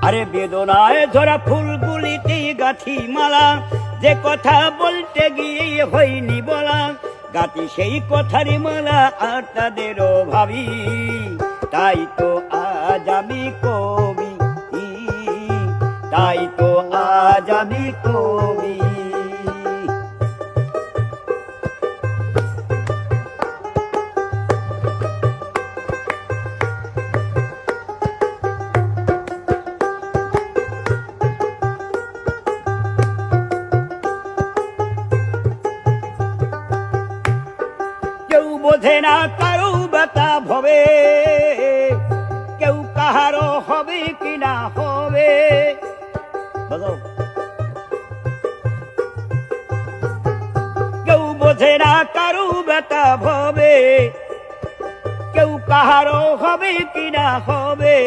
আরে বেদনায় ঝরা ফুলগুলিতে গাঁথি মালা, যে কথা বলতে গিয়ে হয়নি বলা, গাঁথি সেই কথারই মালা আর তাদেরও ভাবি। তাই তো আজ আমি কবি, তাই তো আজ আমি কবি। কেউ বোঝে না কারো ব্যথা ভবে, কেউ কাহারও হবে কিনা হবে। কেউ বোঝে না কারো ব্যথা ভবে, কেউ কাহারও হবে কিনা হবে।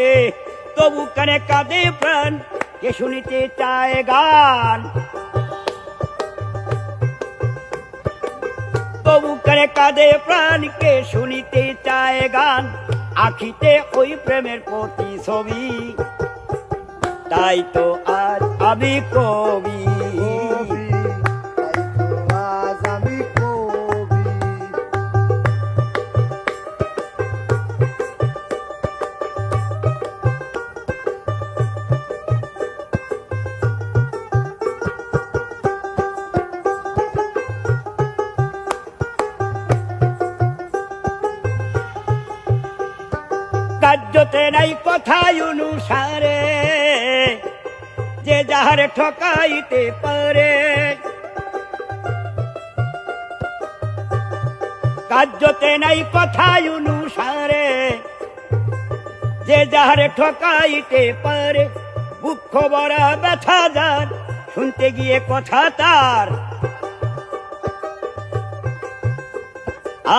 তবু কানে কাঁদে প্রাণ, কে শুনিতে চায় গান। তবু কানে কাঁদে প্রাণ, কে শুনিতে চায় গান। আখিতে ওই প্রেমের প্রতিছবি, তাই তো আজ আমি কবি। কার্যতে নাই কথায় অনুসারে, যে যাহার ঠকাইতে পারে। কার্যতে নাই কথায় অনুসারে, যে যাহার ঠকাইতে পারে। দুঃখ ভরা ব্যথা যার, শুনতে গিয়ে কথা তার।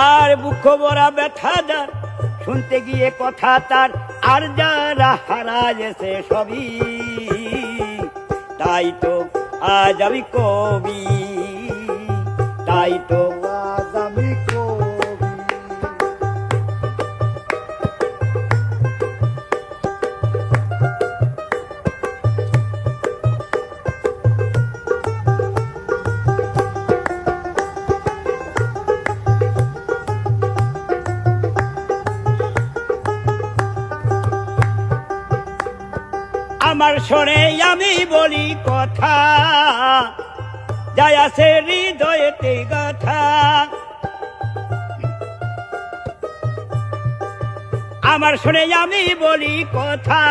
আর দুঃখ ভরা ব্যথা যার, শুনতে গিয়ে কথা তার। আর যারা হারায়েছে সবই, তাই তো আজ আমি কবি, তাই তো আজ আমি কবি। আমার শোনে আমি বলি কথা, যায় আছে হৃদয়েতে গাথা। আমার শোনে আমি বলি কথা,